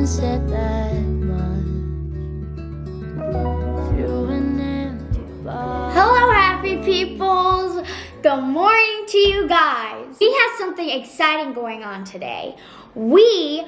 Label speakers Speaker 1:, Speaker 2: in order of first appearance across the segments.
Speaker 1: haven't said that much through an empty bar.
Speaker 2: Hello, happy peoples. Good morning to you guys. We have something exciting going on today. We,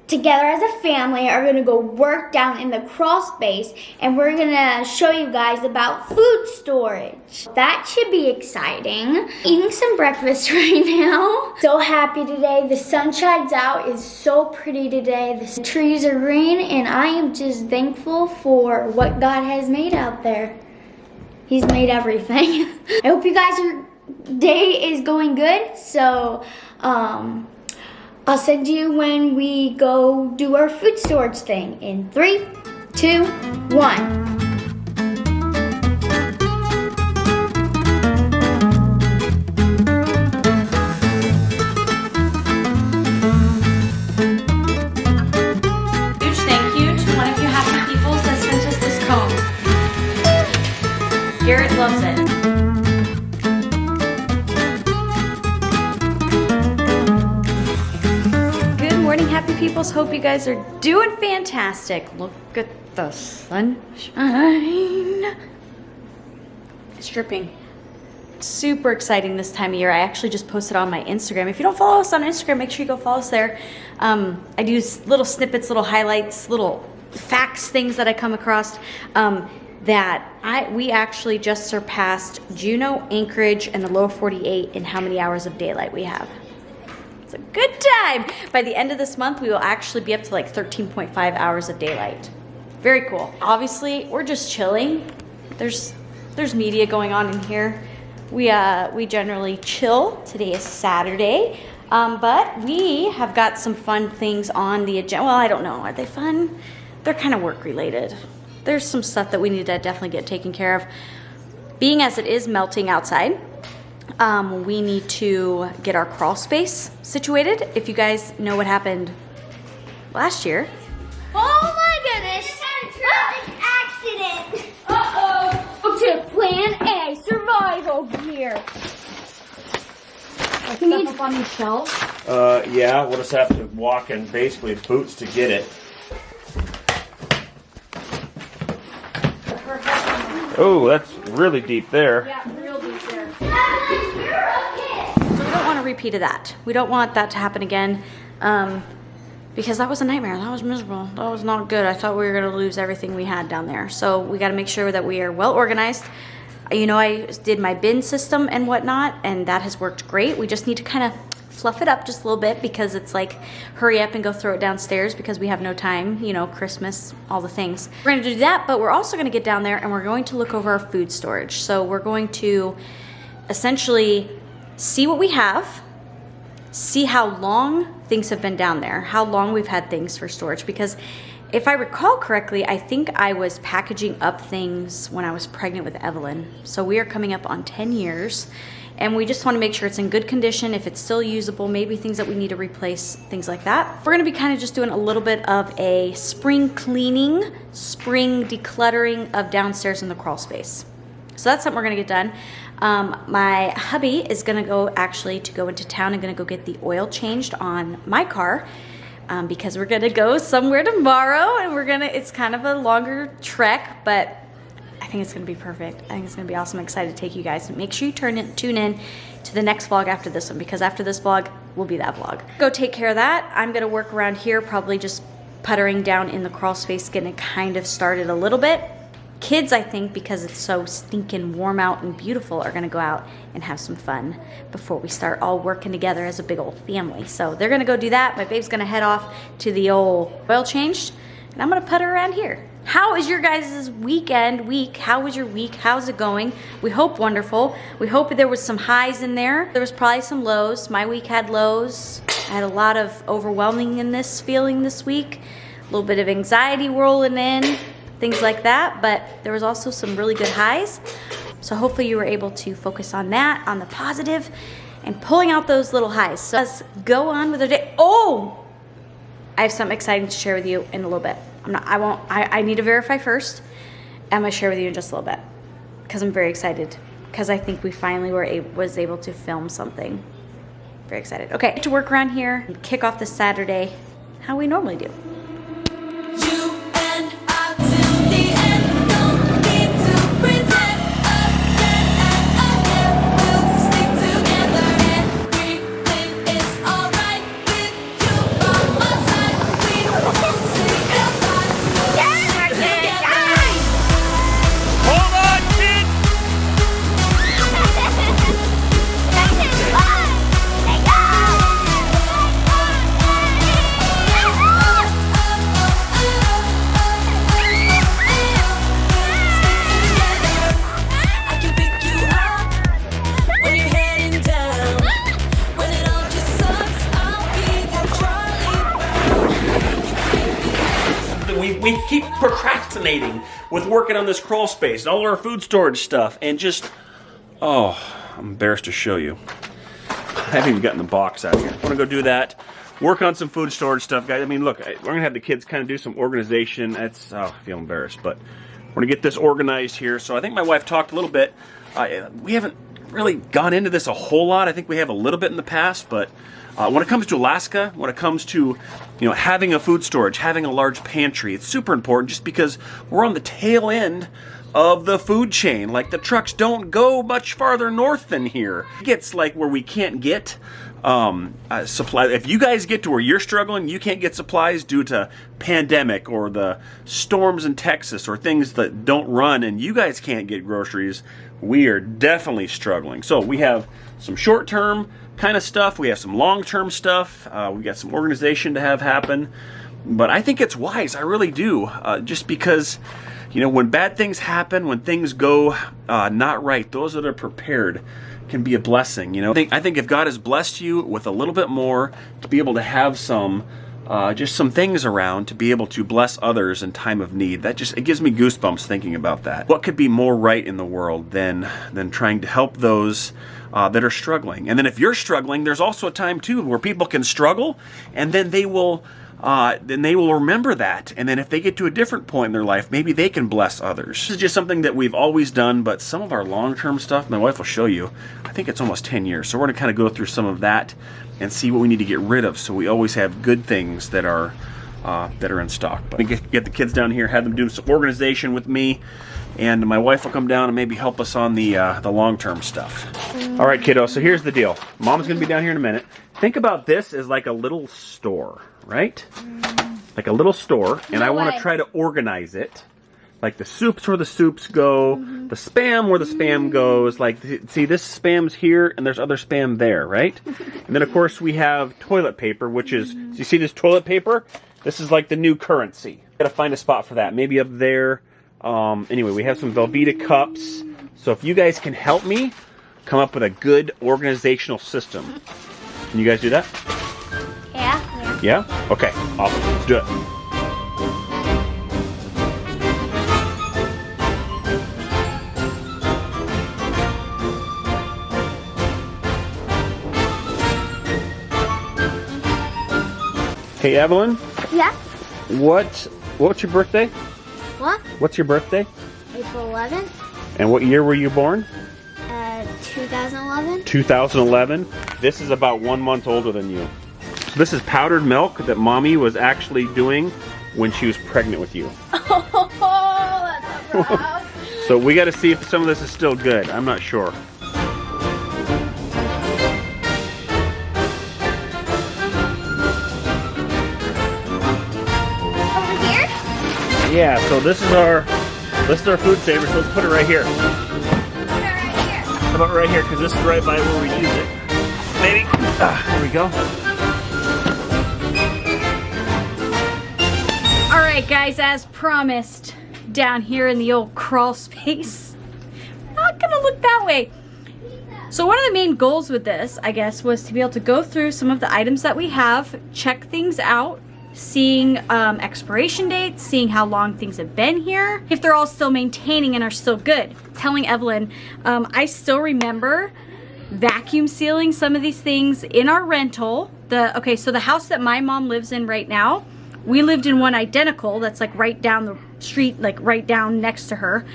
Speaker 2: together as a family, are gonna go work down in the crawl space, and we're gonna show you guys about food storage. That should be exciting. Eating some breakfast right now. So happy today. The sun shines out. It's so pretty today. The trees are green, and I am just thankful for what God has made out there. He's made everything. I hope you guys' day is going good. So, I'll send you when we go do our food storage thing in 3, 2, 1.
Speaker 3: Huge thank you to one of you happy people that sent us this comb. Garrett loves it. Good morning, happy peoples. Hope you guys are doing fantastic. Look at the sunshine. It's dripping. Super exciting this time of year. I actually just posted on my Instagram. If you don't follow us on Instagram, make sure you go follow us there. I do little snippets, little highlights, little facts, things that I come across. We actually just surpassed Juneau, Anchorage, and the lower 48 in how many hours of daylight we have. It's a good time. By the end of this month, we will actually be up to like 13.5 hours of daylight. Very cool. Obviously, we're just chilling. There's media going on in here. We generally chill. Today is Saturday, but we have got some fun things on the agenda. Well, I don't know. Are they fun? They're kind of work related. There's some stuff that we need to definitely get taken care of. Being as it is melting outside, we need to get our crawl space situated. If you guys know what happened last year.
Speaker 2: Oh my goodness! Accident! Uh-oh! Okay, plan A, survival gear.
Speaker 3: Like stuff up on these shelves?
Speaker 4: Yeah, we'll just have to walk in basically boots to get it. Oh, that's really deep there.
Speaker 3: Yeah, real deep there. So we don't want a repeat of that. We don't want that to happen again, because that was a nightmare. That was miserable. That was not good. I thought we were going to lose everything we had down there. So we got to make sure that we are well organized. You know, I did my bin system and whatnot, and that has worked great. We just need to kind of fluff it up just a little bit, because it's like hurry up and go throw it downstairs because we have no time, you know, Christmas, all the things. We're going to do that, but we're also going to get down there and we're going to look over our food storage. So we're going to essentially see what we have, see how long things have been down there, how long we've had things for storage, because if I recall correctly, I think I was packaging up things when I was pregnant with Evelyn. So we are coming up on 10 years. And we just want to make sure it's in good condition, if it's still usable, maybe things that we need to replace, things like that. We're going to be kind of just doing a little bit of a spring cleaning, spring decluttering of downstairs in the crawl space. So that's something we're going to get done. My hubby is going to go into town and going to go get the oil changed on my car, because we're going to go somewhere tomorrow, and it's kind of a longer trek, but I think it's going to be perfect. I think it's going to be awesome. I'm excited to take you guys. Make sure you tune in to the next vlog after this one, because after this vlog will be that vlog. Go take care of that. I'm going to work around here, probably just puttering down in the crawl space, getting it kind of started a little bit. Kids, I think, because it's so stinking warm out and beautiful, are going to go out and have some fun before we start all working together as a big old family. So they're going to go do that. My babe's going to head off to the old oil change, and I'm going to putter around here. How is your guys' week? How was your week? How's it going? We hope wonderful. We hope there was some highs in there. There was probably some lows. My week had lows. I had a lot of overwhelming in this feeling this week. A little bit of anxiety rolling in, things like that. But there was also some really good highs. So hopefully you were able to focus on that, on the positive, and pulling out those little highs. So let's go on with our day. Oh! I have something exciting to share with you in a little bit. I need to verify first. I'm gonna share with you in just a little bit, because I'm very excited, because I think we finally was able to film something. Very excited. Okay, to work around here and kick off this Saturday how we normally do.
Speaker 5: fascinating with working on this crawl space and all our food storage stuff, and just, oh, I'm embarrassed to show you. I haven't even gotten the box out here. I want to go do that. Work on some food storage stuff, guys. I mean, look, we're going to have the kids kind of do some organization. That's, oh, I feel embarrassed, but we're going to get this organized here. So I think my wife talked a little bit. We haven't really gone into this a whole lot. I think we have a little bit in the past, but when it comes to Alaska, when it comes to, you know, having a food storage, having a large pantry, it's super important just because we're on the tail end of the food chain. Like, the trucks don't go much farther north than here. It gets like where we can't get supply. If you guys get to where you're struggling, you can't get supplies due to pandemic or the storms in Texas or things that don't run, and you guys can't get groceries, we are definitely struggling. So we have some short-term kind of stuff. We have some long-term stuff. We got some organization to have happen. But I think it's wise. I really do. Just because, you know, when bad things happen, when things go not right, those that are prepared can be a blessing. You know, I think if God has blessed you with a little bit more to be able to have some, just some things around to be able to bless others in time of need, it gives me goosebumps thinking about that. What could be more right in the world than trying to help those that are struggling? And then if you're struggling, there's also a time too where people can struggle, and then they will remember that. And then if they get to a different point in their life, maybe they can bless others. This is just something that we've always done, but some of our long-term stuff, my wife will show you, I think it's almost 10 years. So we're going to kind of go through some of that and see what we need to get rid of so we always have good things that are in stock. But get the kids down here, have them do some organization with me, and my wife will come down and maybe help us on the long-term stuff. All right, kiddo, so here's the deal. Mom's going to be down here in a minute. Think about this as like a little store, right? Like a little store, and I want to try to organize it. Like the soups where the soups go, the Spam where the Spam goes. Like, see, this Spam's here, and there's other Spam there, right? And then, of course, we have toilet paper, which is, so you see this toilet paper? This is like the new currency. Got to find a spot for that. Maybe up there. Anyway, we have some Velveeta cups. So if you guys can help me come up with a good organizational system. Can you guys do that?
Speaker 2: Yeah.
Speaker 5: Yeah? Okay, awesome. Let's do it. Hey, Evelyn?
Speaker 2: Yeah?
Speaker 5: What's your birthday?
Speaker 2: What?
Speaker 5: What's your birthday?
Speaker 2: April 11th,
Speaker 5: And what year were you born?
Speaker 2: 2011.
Speaker 5: 2011. This is about 1 month older than you. So this is powdered milk that Mommy was actually doing when she was pregnant with you.
Speaker 2: Oh, that's so proud.
Speaker 5: So we got to see if some of this is still good. I'm not sure.
Speaker 2: Over here?
Speaker 5: Yeah, so this is our food saver, so let's put it right here. How about right here, because this is right by where we use it. Maybe. There we go.
Speaker 3: Alright guys, as promised, down here in the old crawl space. Not gonna look that way. So one of the main goals with this, I guess, was to be able to go through some of the items that we have, check things out, seeing expiration dates, seeing how long things have been here, if they're all still maintaining and are still good. Telling Evelyn, I still remember vacuum sealing some of these things in our rental. Okay, so the house that my mom lives in right now, we lived in one identical that's like right down the street, like right down next to her,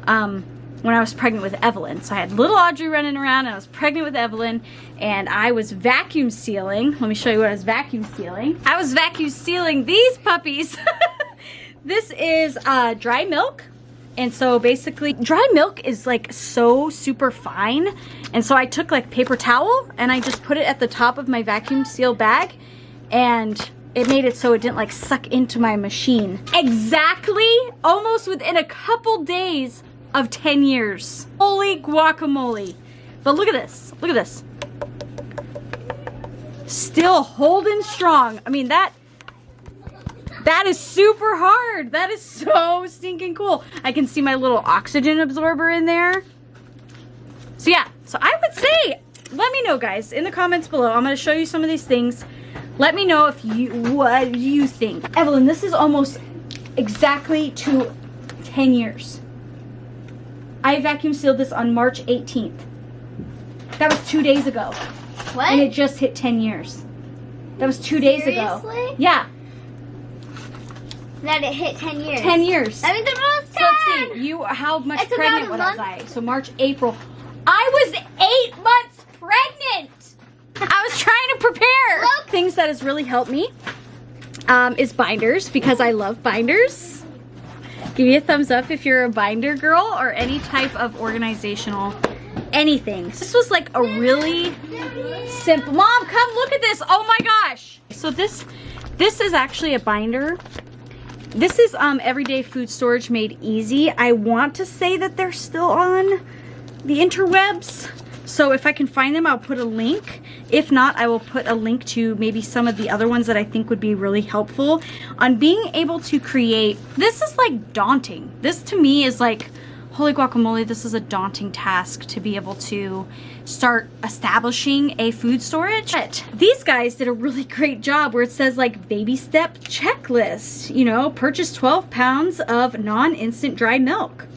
Speaker 3: when I was pregnant with Evelyn. So I had little Audrey running around, and I was pregnant with Evelyn, and I was vacuum sealing. Let me show you what I was vacuum sealing. I was vacuum sealing these puppies. This is dry milk. And so basically, dry milk is like so super fine. And so I took like paper towel, and I just put it at the top of my vacuum seal bag, and it made it so it didn't like suck into my machine. Exactly, almost within a couple days of 10 years. Holy guacamole. But look at this, look at this. Still holding strong. I mean, that is super hard. That is so stinking cool. I can see my little oxygen absorber in there. So yeah, so I would say, let me know guys in the comments below. I'm gonna show you some of these things. Let me know what you think. Evelyn, this is almost exactly to 10 years. I vacuum sealed this on March 18th. That was 2 days ago.
Speaker 2: What?
Speaker 3: And it just hit 10 years. That was 2 days ago.
Speaker 2: Seriously?
Speaker 3: Yeah.
Speaker 2: That it hit 10 years.
Speaker 3: 10 years.
Speaker 2: That means it was 10.
Speaker 3: So let's see, how much
Speaker 2: It's
Speaker 3: pregnant
Speaker 2: about a
Speaker 3: was
Speaker 2: month.
Speaker 3: I? So March, April. I was 8 months pregnant. I was trying to prepare.
Speaker 2: Look.
Speaker 3: Things that has really helped me is binders, because I love binders. Give me a thumbs up if you're a binder girl or any type of organizational anything. This was like a really simple. Mom, come look at this. Oh my gosh. So this is actually a binder. This is Everyday Food Storage Made Easy. I want to say that they're still on the interwebs. So if I can find them, I'll put a link. If not, I will put a link to maybe some of the other ones that I think would be really helpful on being able to create. This is like daunting. This to me is like, holy guacamole, this is a daunting task to be able to start establishing a food storage. But these guys did a really great job where it says like baby step checklist, you know, purchase 12 pounds of non-instant dry milk.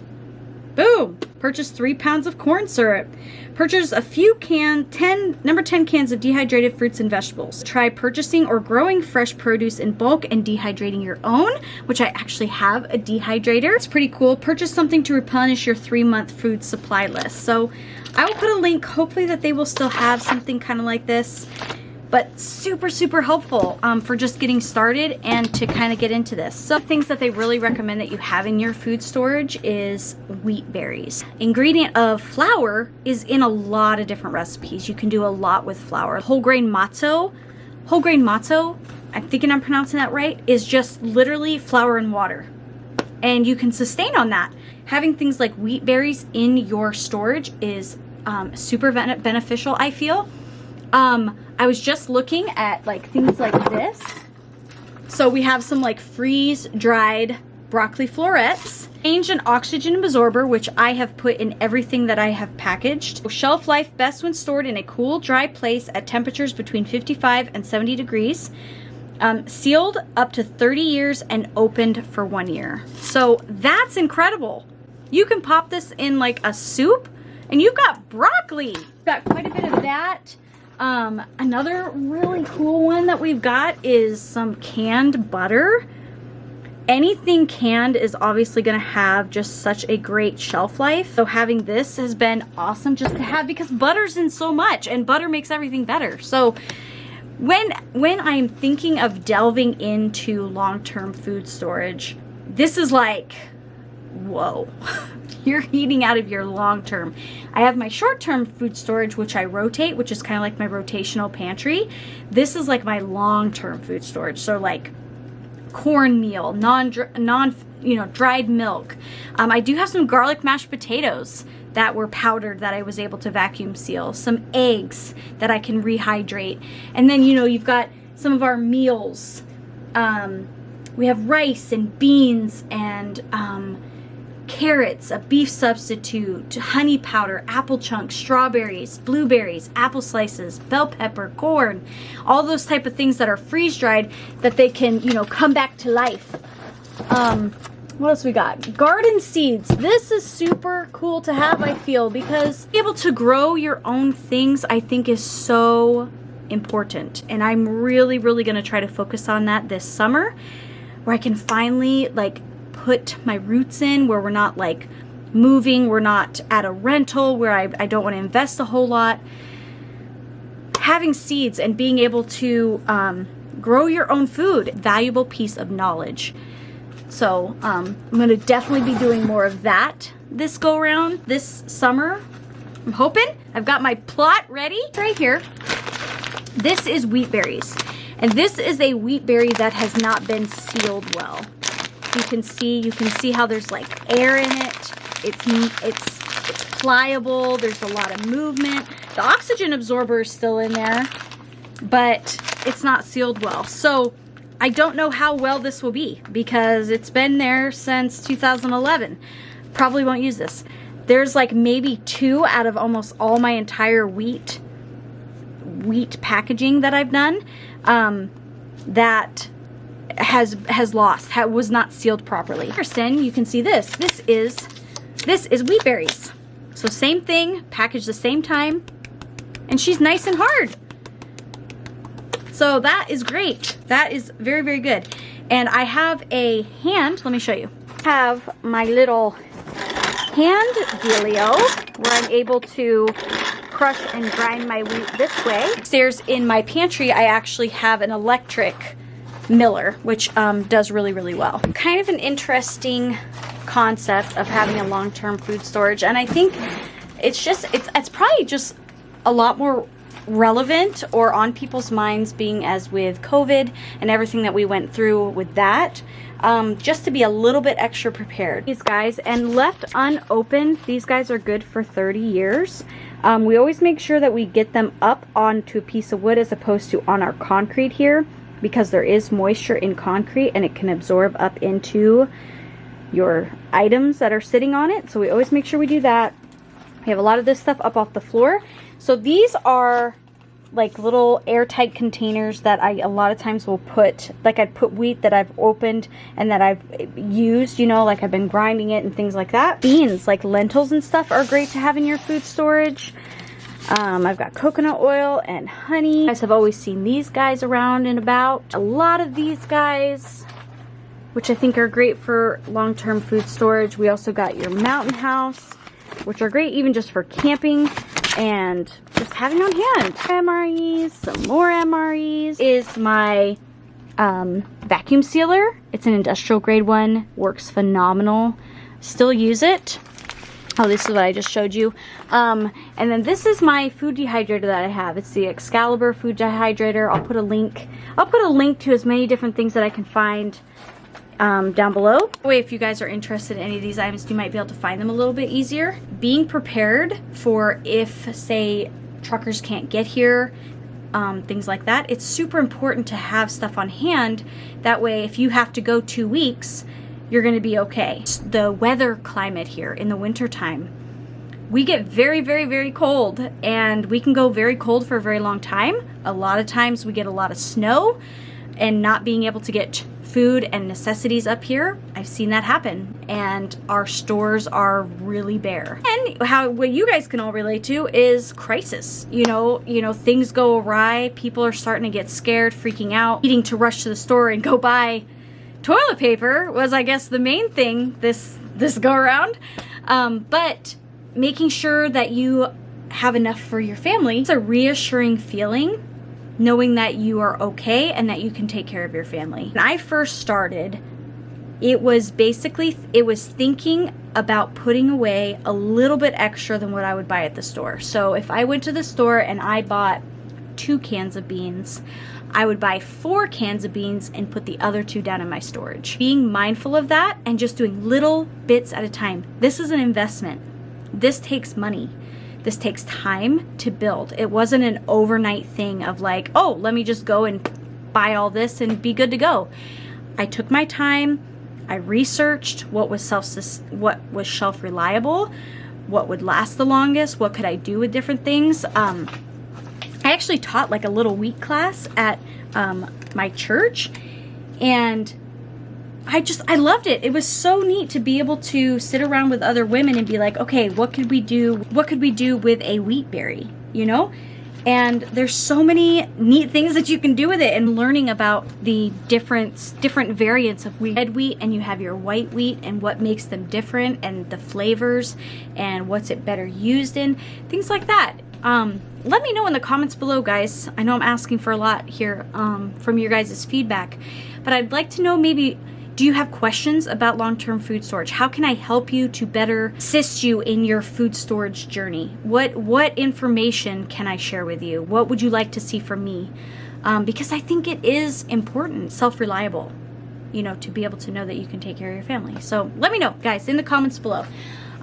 Speaker 3: Boom. Purchase 3 pounds of corn syrup. Purchase a few number 10 cans of dehydrated fruits and vegetables. Try purchasing or growing fresh produce in bulk and dehydrating your own, which I actually have a dehydrator. It's pretty cool. Purchase something to replenish your 3-month food supply list. So I will put a link, hopefully that they will still have something kind of like this, but super, super helpful for just getting started and to kind of get into this. So things that they really recommend that you have in your food storage is wheat berries. Ingredient of flour is in a lot of different recipes. You can do a lot with flour. Whole grain matzo, I'm thinking I'm pronouncing that right, is just literally flour and water. And you can sustain on that. Having things like wheat berries in your storage is super beneficial, I feel. I was just looking at like things like this. So we have some like freeze dried broccoli florets. Change an oxygen absorber, which I have put in everything that I have packaged. Shelf life best when stored in a cool, dry place at temperatures between 55 and 70 degrees. Sealed up to 30 years and opened for 1 year. So that's incredible. You can pop this in like a soup and you've got broccoli. Got quite a bit of that. Another really cool one that we've got is some canned butter. Anything canned is obviously going to have just such a great shelf life. So having this has been awesome just to have, because butter's in so much and butter makes everything better. So when I'm thinking of delving into long-term food storage, this is like, whoa. You're eating out of your long-term. I have my short-term food storage, which I rotate, which is kind of like my rotational pantry. This is like my long-term food storage. So like cornmeal, dried milk. I do have some garlic mashed potatoes that were powdered that I was able to vacuum seal. Some eggs that I can rehydrate. And then, you've got some of our meals. We have rice and beans and carrots, a beef substitute, honey powder, apple chunks, strawberries, blueberries, apple slices, bell pepper, corn, all those type of things that are freeze dried that they can, come back to life. What else we got? Garden seeds. This is super cool to have, I feel, because being able to grow your own things, I think, is so important. And I'm really, really going to try to focus on that this summer, where I can finally put my roots in, where we're not moving, we're not at a rental, where I don't want to invest a whole lot. Having seeds and being able to grow your own food, valuable piece of knowledge. So I'm going to definitely be doing more of that this go around this summer. I'm hoping. I've got my plot ready right here. This is wheat berries, and this is a wheat berry that has not been sealed well. You can see how there's air in it. It's pliable. There's a lot of movement. The oxygen absorber is still in there, but it's not sealed well. So I don't know how well this will be, because it's been there since 2011. Probably won't use this. There's maybe 2 out of almost all my entire wheat packaging that I've done that was not sealed properly. Anderson, you can see this. This is wheat berries. So same thing, packaged the same time, and she's nice and hard. So that is great. That is very, very good. And I have a hand, let me show you. I have my little hand dealio where I'm able to crush and grind my wheat this way. Upstairs in my pantry, I actually have an electric miller, which does really, really well. Kind of an interesting concept of having a long-term food storage, and I think it's probably just a lot more relevant or on people's minds, being as with COVID and everything that we went through with that, just to be a little bit extra prepared. These guys, and left unopened, these guys are good for 30 years. We always make sure that we get them up onto a piece of wood as opposed to on our concrete here, because there is moisture in concrete and it can absorb up into your items that are sitting on it. So we always make sure we do that. We have a lot of this stuff up off the floor. So these are like little airtight containers that I a lot of times will put, like I'd put wheat that I've opened and that I've used, you know, like I've been grinding it and things like that. Beans, like lentils and stuff, are great to have in your food storage. I've got coconut oil and honey. You guys have always seen these guys around and about. A lot of these guys, which I think are great for long-term food storage. We also got your Mountain House, which are great even just for camping and just having on hand. MREs, some more MREs. Is my vacuum sealer. It's an industrial grade one, works phenomenal. Still use it. Oh, this is what I just showed you. And then this is my food dehydrator that I have. It's the Excalibur food dehydrator. I'll put a link to as many different things that I can find down below. If you guys are interested in any of these items, you might be able to find them a little bit easier. Being prepared for if, say, truckers can't get here, things like that. It's super important to have stuff on hand. That way, if you have to go 2 weeks, you're going to be okay. The weather climate here in the winter time, we get very, very, very cold, and we can go very cold for a very long time. A lot of times we get a lot of snow, and not being able to get food and necessities up here, I've seen that happen, and our stores are really bare. And what you guys can all relate to is crisis. You know, things go awry, people are starting to get scared, freaking out, needing to rush to the store and go buy toilet paper was, I guess, the main thing this go around. But making sure that you have enough for your family, it's a reassuring feeling, knowing that you are okay and that you can take care of your family. When I first started, it was thinking about putting away a little bit extra than what I would buy at the store. So if I went to the store and I bought 2 cans of beans, I would buy 4 cans of beans and put the other 2 down in my storage. Being mindful of that and just doing little bits at a time. This is an investment. This takes money. This takes time to build. It wasn't an overnight thing of like, oh, let me just go and buy all this and be good to go. I took my time. I researched what was shelf reliable, what would last the longest, what could I do with different things. I actually taught like a little wheat class at my church, and I loved it. It was so neat to be able to sit around with other women and be like, okay, what could we do with a wheat berry, you know? And there's so many neat things that you can do with it, and learning about the different variants of wheat. Red wheat, and you have your white wheat, and what makes them different, and the flavors, and what's it better used in, things like that. Let me know in the comments below, guys. I know I'm asking for a lot here from your guys' feedback, but I'd like to know, maybe, do you have questions about long-term food storage? How can I help you to better assist you in your food storage journey? What information can I share with you? What would you like to see from me? Because I think it is important, self-reliable, you know, to be able to know that you can take care of your family. So let me know, guys, in the comments below.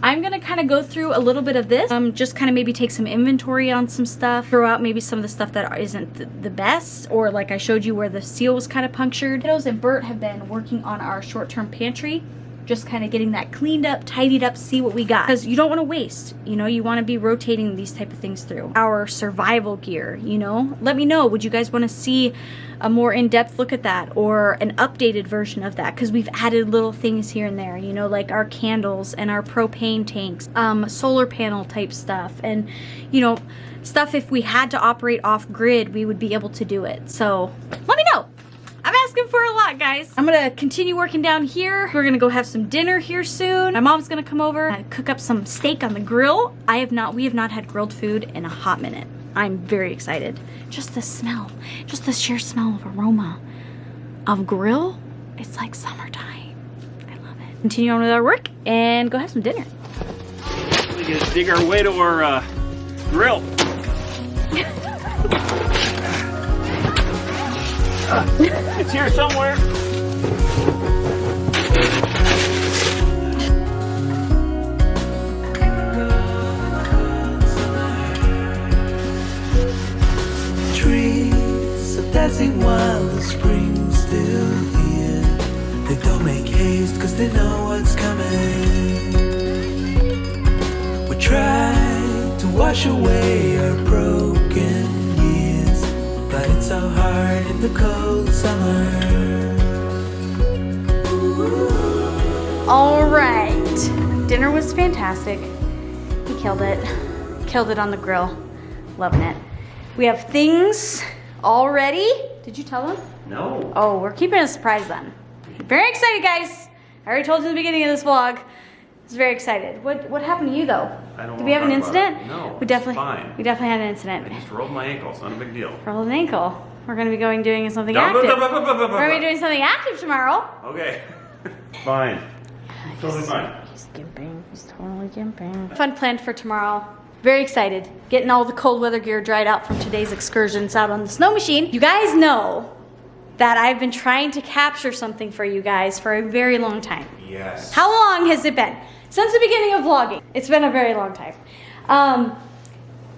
Speaker 3: I'm gonna kind of go through a little bit of this, just kind of maybe take some inventory on some stuff, throw out maybe some of the stuff that isn't the best, or like I showed you where the seal was kind of punctured. Kiddos and Bert have been working on our short-term pantry, just kind of getting that cleaned up, tidied up, see what we got. Because you don't want to waste, you know, you want to be rotating these type of things through. Our survival gear, you know, let me know, would you guys want to see a more in-depth look at that or an updated version of that? Because we've added little things here and there, you know, like our candles and our propane tanks, solar panel type stuff, and, you know, stuff if we had to operate off-grid, we would be able to do it. So let me know. I'm asking for a lot, guys. I'm gonna continue working down here. We're gonna go have some dinner here soon. My mom's gonna come over and cook up some steak on the grill. We have not had grilled food in a hot minute. I'm very excited. Just the smell, just the sheer smell of aroma of grill, it's like summertime. I love it. Continue on with our work and go have some dinner.
Speaker 5: We gotta dig our way to our grill. It's here somewhere.
Speaker 6: Trees are dancing while the spring's still here. They don't make haste cause they know what's coming. We try to wash away our broken years, but it's so hard in the cold summer.
Speaker 3: All right, dinner was fantastic. He killed it on the grill. Loving it. We have things all ready. Did you tell them?
Speaker 5: No.
Speaker 3: Oh, we're keeping it a surprise then. Very excited, guys. I already told you in the beginning of this vlog. I was very excited. What happened to you though?
Speaker 5: I don't
Speaker 3: Did we have an
Speaker 5: wanna talk about
Speaker 3: incident?
Speaker 5: it. No,
Speaker 3: we definitely,
Speaker 5: it's fine.
Speaker 3: We definitely had an incident.
Speaker 5: I just rolled my ankle. It's not a big deal.
Speaker 3: Rolled an ankle. We're gonna be doing something
Speaker 5: No,
Speaker 3: active.
Speaker 5: no, no, no, no, no, no, no.
Speaker 3: We're gonna be doing something active tomorrow.
Speaker 5: Okay. Fine. Totally fine.
Speaker 3: He's gimping. He's totally gimping. Fun planned for tomorrow. Very excited. Getting all the cold weather gear dried out from today's excursions out on the snow machine. You guys know that I've been trying to capture something for you guys for a very long time.
Speaker 5: Yes.
Speaker 3: How long has it been? Since the beginning of vlogging. It's been a very long time.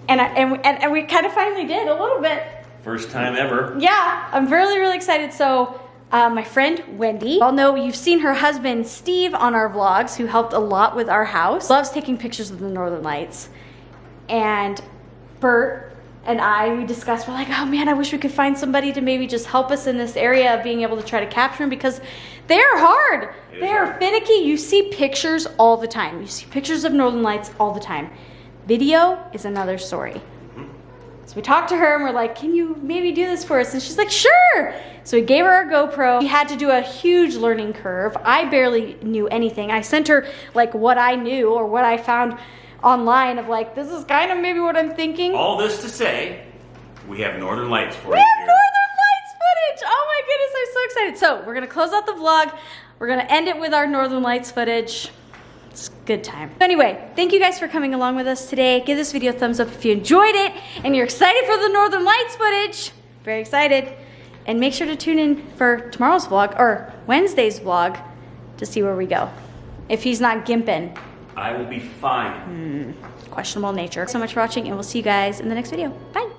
Speaker 3: And we kind of finally did a little bit.
Speaker 5: First time ever.
Speaker 3: Yeah, I'm really, really excited. So my friend Wendy, you all know you've seen her husband Steve on our vlogs, who helped a lot with our house. Loves taking pictures of the Northern Lights. And Bert and we discussed, we're like, oh man, I wish we could find somebody to maybe just help us in this area of being able to try to capture them, because they are hard. They are finicky. You see pictures all the time. You see pictures of Northern Lights all the time. Video is another story. So we talked to her and we're like, can you maybe do this for us? And she's like, sure. So we gave her our GoPro. We had to do a huge learning curve. I barely knew anything. I sent her like what I knew or what I found online of like, this is kind of maybe what I'm thinking.
Speaker 5: All this to say, we have Northern Lights for
Speaker 3: We
Speaker 5: you
Speaker 3: have
Speaker 5: here.
Speaker 3: Northern Lights footage. Oh my goodness, I'm so excited. So we're gonna close out the vlog. We're gonna end it with our Northern Lights footage. It's a good time. Anyway, thank you guys for coming along with us today. Give this video a thumbs up if you enjoyed it and you're excited for the Northern Lights footage. Very excited. And make sure to tune in for tomorrow's vlog, or Wednesday's vlog, to see where we go. If he's not gimping.
Speaker 5: I will be fine.
Speaker 3: Questionable nature. Thanks so much for watching, and we'll see you guys in the next video. Bye.